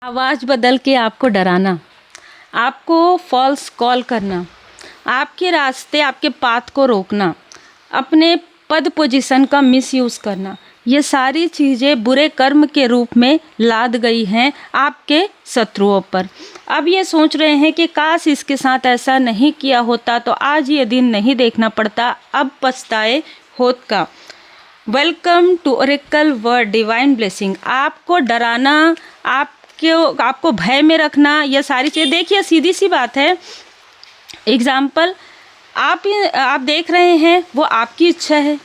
आवाज़ बदल के आपको डराना, आपको फॉल्स कॉल करना, आपके रास्ते आपके पाथ को रोकना, अपने पद पोजीशन का मिसयूज़ करना, ये सारी चीज़ें बुरे कर्म के रूप में लाद गई हैं आपके शत्रुओं पर। अब ये सोच रहे हैं कि काश इसके साथ ऐसा नहीं किया होता तो आज ये दिन नहीं देखना पड़ता, अब पछताए होत का। Welcome to Oracle Word Divine Blessing. आपको डराना, आपको भय में रखना, ये सारी चीज़ें, देखिए सीधी सी बात है। एग्जाम्पल आप देख रहे हैं, वो आपकी इच्छा है।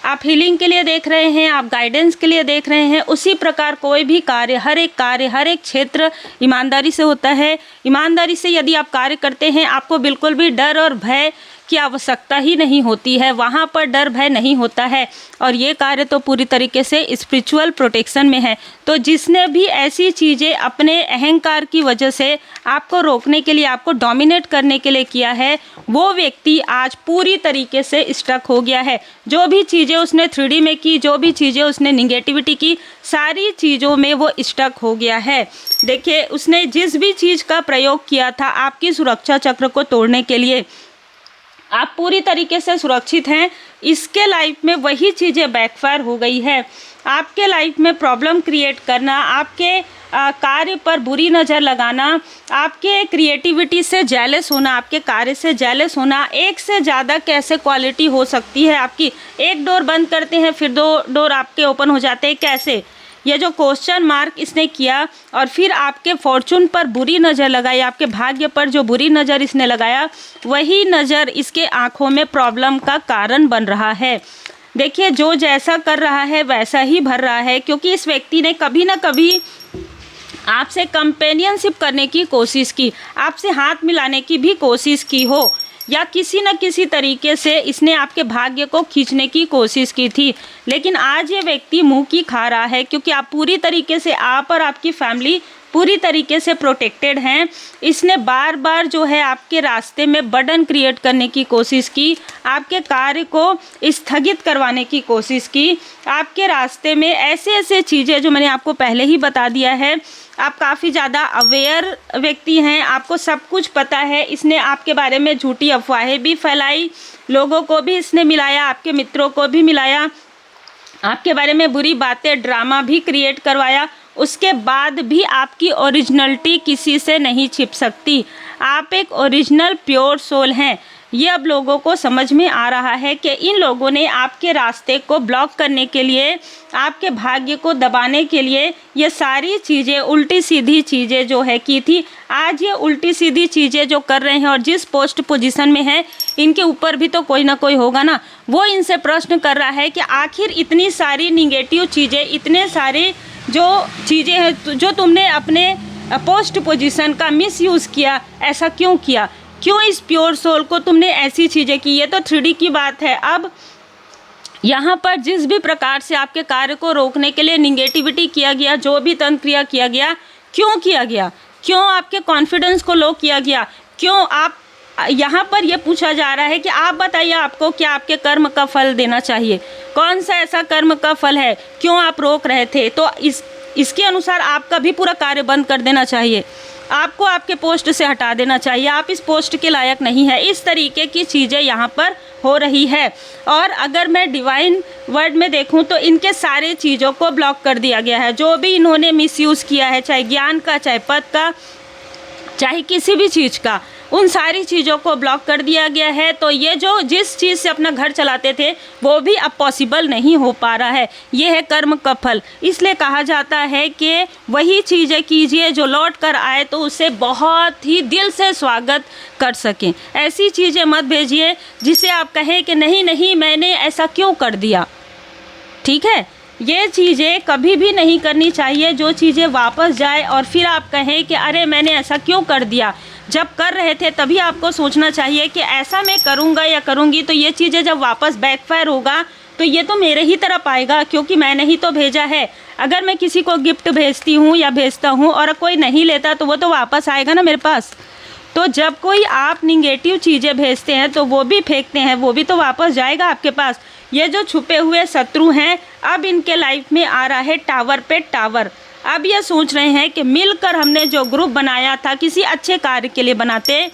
आप हीलिंग के लिए देख रहे हैं, आप गाइडेंस के लिए देख रहे हैं। उसी प्रकार कोई भी कार्य, हर एक क्षेत्र ईमानदारी से होता है। ईमानदारी से यदि आप कार्य करते हैं, आपको बिल्कुल भी डर और भय की आवश्यकता ही नहीं होती है। वहाँ पर डर भय नहीं होता है और ये कार्य तो पूरी तरीके से स्पिरिचुअल प्रोटेक्शन में है। तो जिसने भी ऐसी चीज़ें अपने अहंकार की वजह से आपको रोकने के लिए, आपको डोमिनेट करने के लिए किया है, वो व्यक्ति आज पूरी तरीके से स्टक हो गया है। जो भी चीज़ें उसने 3D में की, जो भी चीज़ें उसने निगेटिविटी की, सारी चीज़ों में वो स्टक हो गया है। देखिए, उसने जिस भी चीज़ का प्रयोग किया था आपकी सुरक्षा चक्र को तोड़ने के लिए, आप पूरी तरीके से सुरक्षित हैं। इसके लाइफ में वही चीज़ें बैकफायर हो गई है। आपके लाइफ में प्रॉब्लम क्रिएट करना, आपके कार्य पर बुरी नज़र लगाना, आपके क्रिएटिविटी से जेलस होना, आपके कार्य से जेलस होना, एक से ज़्यादा कैसे क्वालिटी हो सकती है आपकी। एक डोर बंद करते हैं फिर 2 डोर आपके ओपन हो जाते हैं, कैसे? ये जो क्वेश्चन मार्क इसने किया और फिर आपके फॉर्चून पर बुरी नज़र लगाई, आपके भाग्य पर जो बुरी नज़र इसने लगाया, वही नज़र इसके आँखों में प्रॉब्लम का कारण बन रहा है। देखिए, जो जैसा कर रहा है वैसा ही भर रहा है, क्योंकि इस व्यक्ति ने कभी ना कभी आपसे कंपेनियनशिप करने की कोशिश की, आपसे हाथ मिलाने की भी कोशिश की हो, या किसी न किसी तरीके से इसने आपके भाग्य को खींचने की कोशिश की थी। लेकिन आज ये व्यक्ति मुंह की खा रहा है, क्योंकि आप पूरी तरीके से, आप और आपकी फैमिली पूरी तरीके से प्रोटेक्टेड हैं। इसने बार बार जो है आपके रास्ते में बर्डन क्रिएट करने की कोशिश की, आपके कार्य को स्थगित करवाने की कोशिश की। आपके रास्ते में ऐसे चीज़ें जो मैंने आपको पहले ही बता दिया है, आप काफ़ी ज़्यादा अवेयर व्यक्ति हैं, आपको सब कुछ पता है। इसने आपके बारे में झूठी अफवाहें भी फैलाई, लोगों को भी इसने मिलाया, आपके मित्रों को भी मिलाया, आपके बारे में बुरी बातें, ड्रामा भी क्रिएट करवाया। उसके बाद भी आपकी ओरिजिनलिटी किसी से नहीं छिप सकती। आप एक ओरिजिनल प्योर सोल हैं। ये अब लोगों को समझ में आ रहा है कि इन लोगों ने आपके रास्ते को ब्लॉक करने के लिए, आपके भाग्य को दबाने के लिए ये सारी चीज़ें, उल्टी सीधी चीज़ें जो है की थी। आज ये उल्टी सीधी चीज़ें जो कर रहे हैं और जिस पोस्ट पोजीशन में है, इनके ऊपर भी तो कोई ना कोई होगा ना। वो इनसे प्रश्न कर रहा है कि आखिर इतनी सारी निगेटिव चीज़ें, इतने सारे जो चीज़ें हैं जो तुमने अपने पोस्ट पोजीशन का मिसयूज़ किया, ऐसा क्यों किया? क्यों इस प्योर सोल को तुमने ऐसी चीज़ें की? ये तो 3D की बात है। अब यहाँ पर जिस भी प्रकार से आपके कार्य को रोकने के लिए निगेटिविटी किया गया, जो भी तंत्र क्रिया किया गया, क्यों किया गया? क्यों आपके कॉन्फिडेंस को लो किया गया? क्यों आप, यहाँ पर यह पूछा जा रहा है कि आप बताइए, आपको क्या आपके कर्म का फल देना चाहिए? कौन सा ऐसा कर्म का फल है? क्यों आप रोक रहे थे? तो इसके अनुसार आपका भी पूरा कार्य बंद कर देना चाहिए, आपको आपके पोस्ट से हटा देना चाहिए। आप इस पोस्ट के लायक नहीं है। इस तरीके की चीज़ें यहाँ पर हो रही है। और अगर मैं डिवाइन वर्ड में देखूँ तो इनके सारे चीज़ों को ब्लॉक कर दिया गया है। जो भी इन्होंने मिसयूज़ किया है, चाहे ज्ञान का, चाहे पद का, चाहे किसी भी चीज़ का, उन सारी चीज़ों को ब्लॉक कर दिया गया है। तो ये जो जिस चीज़ से अपना घर चलाते थे, वो भी अब पॉसिबल नहीं हो पा रहा है। ये है कर्म का फल। इसलिए कहा जाता है कि वही चीज़ें कीजिए जो लौट कर आए, तो उसे बहुत ही दिल से स्वागत कर सकें। ऐसी चीज़ें मत भेजिए जिसे आप कहें कि नहीं नहीं, मैंने ऐसा क्यों कर दिया। ठीक है, ये चीज़ें कभी भी नहीं करनी चाहिए। जो चीज़ें वापस जाए और फिर आप कहें कि अरे मैंने ऐसा क्यों कर दिया। जब कर रहे थे तभी आपको सोचना चाहिए कि ऐसा मैं करूँगा या करूँगी तो ये चीज़ें जब वापस बैकफायर होगा तो ये तो मेरे ही तरफ आएगा, क्योंकि मैंने ही तो भेजा है। अगर मैं किसी को गिफ्ट भेजती हूँ या भेजता हूँ और कोई नहीं लेता, तो वो तो वापस आएगा ना मेरे पास। तो जब कोई आप निगेटिव चीज़ें भेजते हैं तो वो भी फेंकते हैं, वो भी तो वापस जाएगा आपके पास। ये जो छुपे हुए शत्रु हैं, अब इनके लाइफ में आ रहा है टावर पे टावर। अब ये सोच रहे हैं कि मिलकर हमने जो ग्रुप बनाया था किसी अच्छे कार्य के लिए बनाते,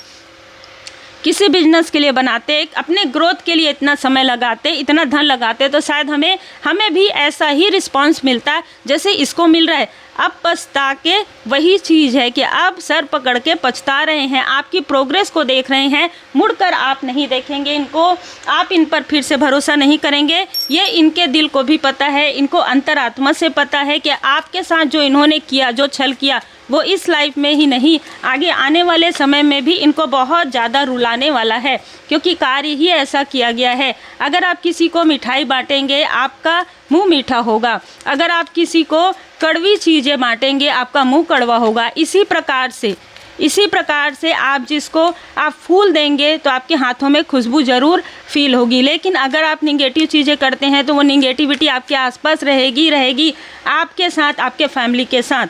किसी बिजनेस के लिए बनाते, अपने ग्रोथ के लिए इतना समय लगाते, इतना धन लगाते, तो शायद हमें भी ऐसा ही रिस्पांस मिलता जैसे इसको मिल रहा है। अब पछता के वही चीज़ है कि अब सर पकड़ के पछता रहे हैं। आपकी प्रोग्रेस को देख रहे हैं, मुड़कर आप नहीं देखेंगे इनको, आप इन पर फिर से भरोसा नहीं करेंगे। ये इनके दिल को भी पता है, इनको अंतरात्मा से पता है कि आपके साथ जो इन्होंने किया, जो छल किया, वो इस लाइफ में ही नहीं, आगे आने वाले समय में भी इनको बहुत ज़्यादा रुलाने वाला है, क्योंकि कार्य ही ऐसा किया गया है। अगर आप किसी को मिठाई बांटेंगे, आपका मुंह मीठा होगा। अगर आप किसी को कड़वी चीज़ें बांटेंगे, आपका मुंह कड़वा होगा। इसी प्रकार से आप जिसको आप फूल देंगे तो आपके हाथों में खुशबू ज़रूर फील होगी। लेकिन अगर आप निगेटिव चीज़ें करते हैं तो वो निगेटिविटी आपके आसपास रहेगी, आपके साथ, आपके फैमिली के साथ।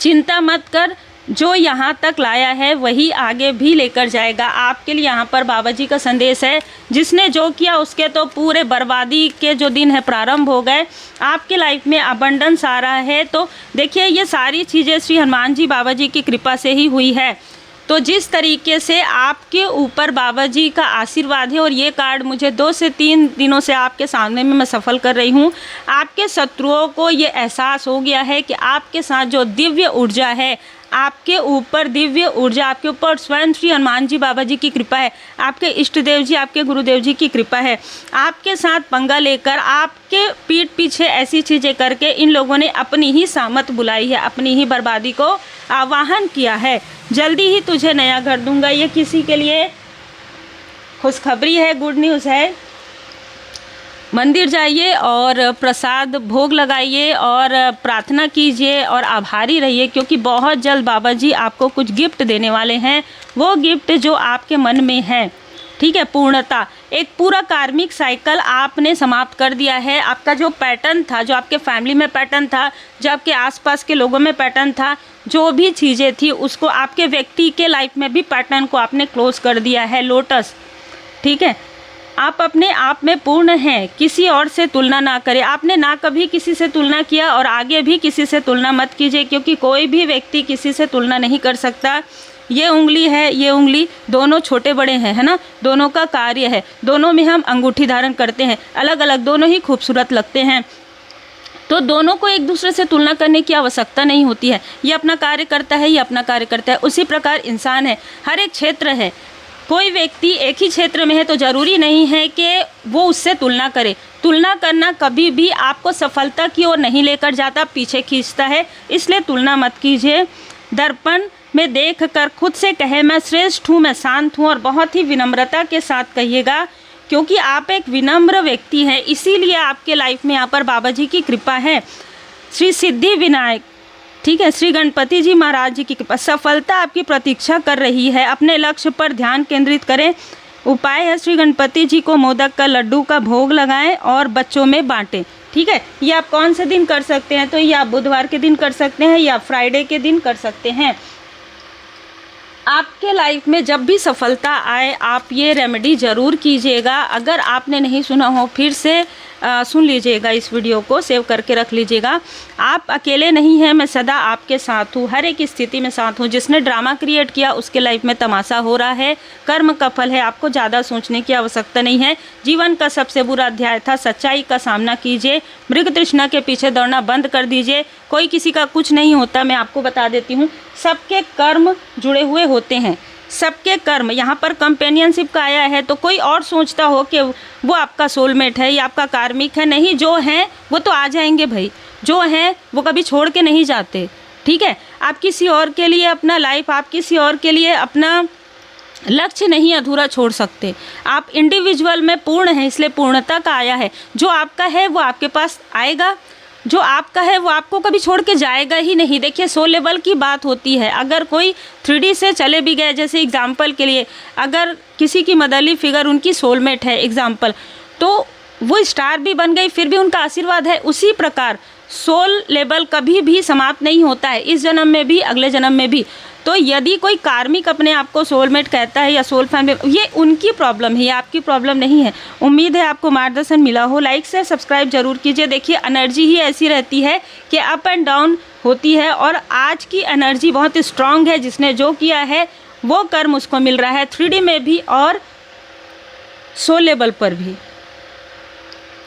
चिंता मत कर, जो यहाँ तक लाया है वही आगे भी लेकर जाएगा। आपके लिए यहाँ पर बाबा जी का संदेश है, जिसने जो किया उसके तो पूरे बर्बादी के जो दिन है प्रारंभ हो गए। आपके लाइफ में अबंडेंस आ रहा है। तो देखिए, ये सारी चीज़ें श्री हनुमान जी बाबा जी की कृपा से ही हुई है। तो जिस तरीके से आपके ऊपर बाबा जी का आशीर्वाद है, और ये कार्ड मुझे 2 से 3 दिनों से आपके सामने में मैं सफल कर रही हूँ, आपके शत्रुओं को ये एहसास हो गया है कि आपके साथ जो दिव्य ऊर्जा है, आपके ऊपर दिव्य ऊर्जा, आपके ऊपर स्वयं श्री हनुमान जी बाबा जी की कृपा है, आपके इष्ट देव जी, आपके गुरुदेव जी की कृपा है। आपके साथ पंगा लेकर, आपके पीठ पीछे ऐसी चीज़ें करके इन लोगों ने अपनी ही सामत बुलाई है, अपनी ही बर्बादी को आवाहन किया है। जल्दी ही तुझे नया घर दूंगा, ये किसी के लिए खुशखबरी है, गुड न्यूज़ है। मंदिर जाइए और प्रसाद भोग लगाइए और प्रार्थना कीजिए और आभारी रहिए, क्योंकि बहुत जल्द बाबा जी आपको कुछ गिफ्ट देने वाले हैं। वो गिफ्ट जो आपके मन में है, ठीक है, पूर्णता, एक पूरा कार्मिक साइकिल आपने समाप्त कर दिया है। आपका जो पैटर्न था, जो आपके फैमिली में पैटर्न था, जो आपके आसपास के लोगों में पैटर्न था, जो भी चीज़ें थी, उसको आपके व्यक्ति के लाइफ में भी पैटर्न को आपने क्लोज कर दिया है। लोटस, ठीक है, आप अपने आप में पूर्ण हैं, किसी और से तुलना ना करें। आपने ना कभी किसी से तुलना किया और आगे भी किसी से तुलना मत कीजिए, क्योंकि कोई भी व्यक्ति किसी से तुलना नहीं कर सकता। ये उंगली है, ये उंगली, दोनों छोटे बड़े हैं, है ना, दोनों का कार्य है, दोनों में हम अंगूठी धारण करते हैं, अलग अलग, दोनों ही खूबसूरत लगते हैं। तो दोनों को एक दूसरे से तुलना करने की आवश्यकता नहीं होती है। ये अपना कार्य करता है, ये अपना कार्य करता है। उसी प्रकार इंसान है, हर एक क्षेत्र है। कोई व्यक्ति एक ही क्षेत्र में है तो ज़रूरी नहीं है कि वो उससे तुलना करे। तुलना करना कभी भी आपको सफलता की ओर नहीं लेकर जाता, पीछे खींचता है। इसलिए तुलना मत कीजिए। दर्पण में देख कर खुद से कहे, मैं श्रेष्ठ हूँ, मैं शांत हूँ, और बहुत ही विनम्रता के साथ कहिएगा, क्योंकि आप एक विनम्र व्यक्ति हैं। इसीलिए आपके लाइफ में यहाँ पर बाबा जी की कृपा है। श्री सिद्धि विनायक, ठीक है, श्री गणपति जी महाराज जी की कृपा, सफलता आपकी प्रतीक्षा कर रही है। अपने लक्ष्य पर ध्यान केंद्रित करें। उपाय है, श्री गणपति जी को मोदक का लड्डू का भोग लगाएं और बच्चों में बांटें। ठीक है, ये आप कौन से दिन कर सकते हैं? तो ये आप बुधवार के दिन कर सकते हैं या फ्राइडे के दिन कर सकते हैं। आपके लाइफ में जब भी सफलता आए, आप ये रेमेडी ज़रूर कीजिएगा। अगर आपने नहीं सुना हो, फिर से सुन लीजिएगा, इस वीडियो को सेव करके रख लीजिएगा। आप अकेले नहीं हैं, मैं सदा आपके साथ हूँ, हर एक स्थिति में साथ हूँ। जिसने ड्रामा क्रिएट किया उसके लाइफ में तमाशा हो रहा है, कर्म का फल है। आपको ज़्यादा सोचने की आवश्यकता नहीं है। जीवन का सबसे बुरा अध्याय था, सच्चाई का सामना कीजिए, मृग तृष्णा के पीछे दौड़ना बंद कर दीजिए। कोई किसी का कुछ नहीं होता, मैं आपको बता देती हूँ। सबके कर्म जुड़े हुए होते हैं, सबके कर्म। यहाँ पर कंपेनियनशिप का आया है, तो कोई और सोचता हो कि वो आपका सोलमेट है या आपका कार्मिक है, नहीं, जो हैं वो तो आ जाएंगे भाई, जो हैं वो कभी छोड़ के नहीं जाते। ठीक है, आप किसी और के लिए अपना लाइफ, आप किसी और के लिए अपना लक्ष्य नहीं अधूरा छोड़ सकते। आप इंडिविजुअल में पूर्ण हैं, इसलिए पूर्णता का आया है। जो आपका है वो आपके पास आएगा, जो आपका है वो आपको कभी छोड़ के जाएगा ही नहीं। देखिए, 100 लेवल की बात होती है। अगर कोई 3D से चले भी गए, जैसे एग्जाम्पल के लिए, अगर किसी की मदरली फिगर उनकी सोलमेट है एग्जाम्पल, तो वो स्टार भी बन गई, फिर भी उनका आशीर्वाद है। उसी प्रकार 100 लेवल कभी भी समाप्त नहीं होता है, इस जन्म में भी, अगले जन्म में भी। तो यदि कोई कार्मिक अपने आप को सोलमेट कहता है या सोल फैमिली, ये उनकी प्रॉब्लम है, ये आपकी प्रॉब्लम नहीं है। उम्मीद है आपको मार्गदर्शन मिला हो। लाइक शेयर सब्सक्राइब जरूर कीजिए। देखिए एनर्जी ही ऐसी रहती है कि अप एंड डाउन होती है, और आज की एनर्जी बहुत स्ट्रांग है। जिसने जो किया है वो कर्म उसको मिल रहा है, 3D में भी और सोल लेवल पर भी।